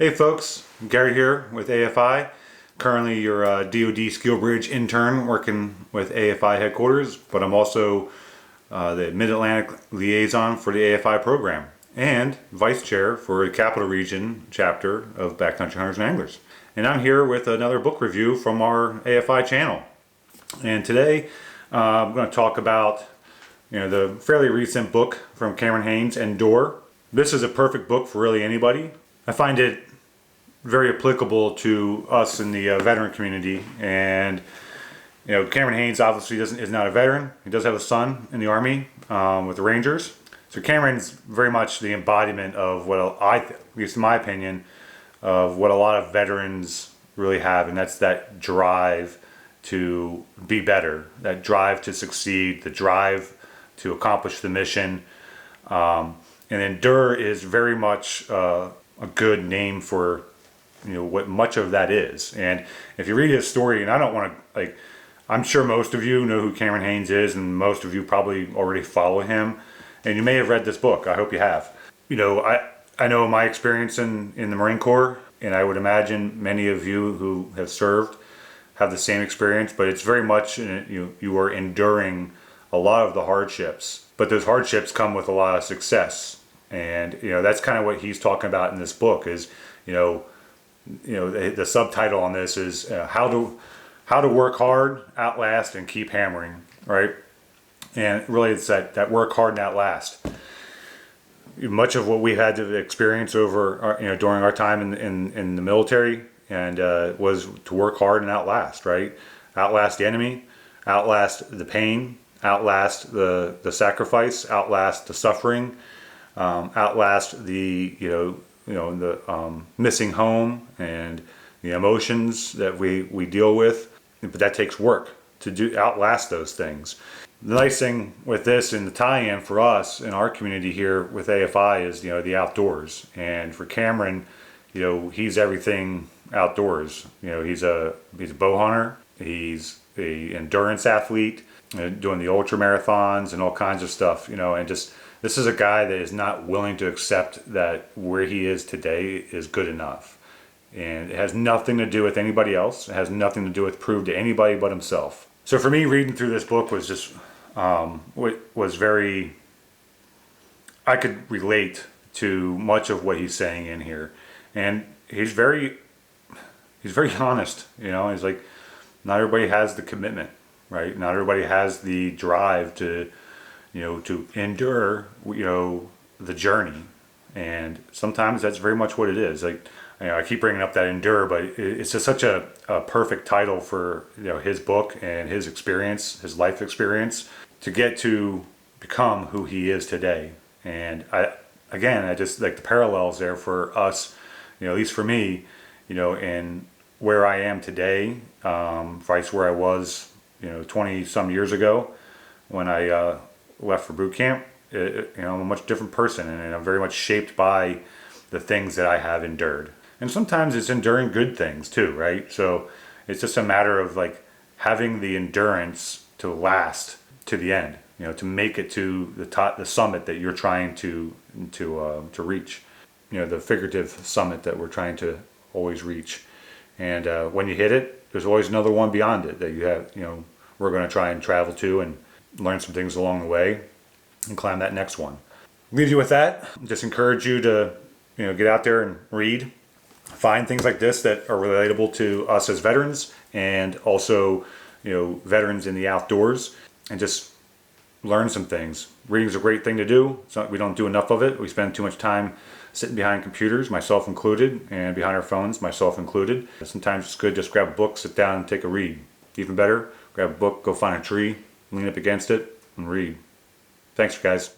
Hey folks, Gary here with AFI. Currently your DoD Skill Bridge intern working with AFI headquarters, but I'm also the Mid-Atlantic liaison for the AFI program and vice chair for the Capital Region chapter of Backcountry Hunters and Anglers. And I'm here with another book review from our AFI channel. And today I'm going to talk about the fairly recent book from Cameron Hanes, Endure. This is a perfect book for really anybody. I find it very applicable to us in the veteran community, and Cameron Hanes obviously is not a veteran. He does have a son in the Army with the Rangers. So Cameron's very much the embodiment of what at least in my opinion, of what a lot of veterans really have, and that's that drive to be better, that drive to succeed, the drive to accomplish the mission. And Endure is very much a good name for what much of that is. And if you read his story, and I don't want to, I'm sure most of you know who Cameron Hanes is, and most of you probably already follow him, and you may have read this book. I hope you have. I know my experience in the Marine Corps, and I would imagine many of you who have served have the same experience, but it's very much you are enduring a lot of the hardships, but those hardships come with a lot of success. And that's kind of what he's talking about in this book is the subtitle on this is how to work hard, outlast, and keep hammering, right? And really it's that work hard and outlast. Much of what we had to experience over during our time in the military and was to work hard and outlast, right? Outlast the enemy, outlast the pain, outlast the sacrifice, outlast the suffering, outlast the missing home and the emotions that we deal with. But that takes work to outlast those things. The nice thing with this and the tie-in for us in our community here with AFI is the outdoors. And for Cameron, he's everything outdoors. He's a bow hunter, he's a endurance athlete, doing the ultra marathons and all kinds of stuff, and just this is a guy that is not willing to accept that where he is today is good enough. And it has nothing to do with anybody else. It has nothing to do with prove to anybody but himself. So for me, reading through this book was just was very, I could relate to much of what he's saying in here. And he's very honest. He's like, not everybody has the commitment, right? Not everybody has the drive to endure, the journey. And sometimes that's very much what it is. I keep bringing up that endure, but it's just such a perfect title for, his book and his experience, his life experience, to get to become who he is today. And I just like the parallels there for us, at least for me, in where I am today, vice where I was, 20 some years ago when I left for boot camp. I'm a much different person, and I'm very much shaped by the things that I have endured. And sometimes it's enduring good things too, right? So it's just a matter of having the endurance to last to the end, to make it to the top, the summit that you're trying to reach, the figurative summit that we're trying to always reach. And when you hit it, there's always another one beyond it that you have, we're going to try and travel to and learn some things along the way and climb that next one. Leave you with that. Just encourage you to get out there and read, find things like this that are relatable to us as veterans, and also veterans in the outdoors, and just learn some things. Reading is a great thing to do. We don't do enough of it. We spend too much time sitting behind computers, myself included, and behind our phones, myself included. Sometimes it's good just grab a book, sit down, and take a read. Even better, grab a book, go find a tree, lean up against it, and read. Thanks, guys.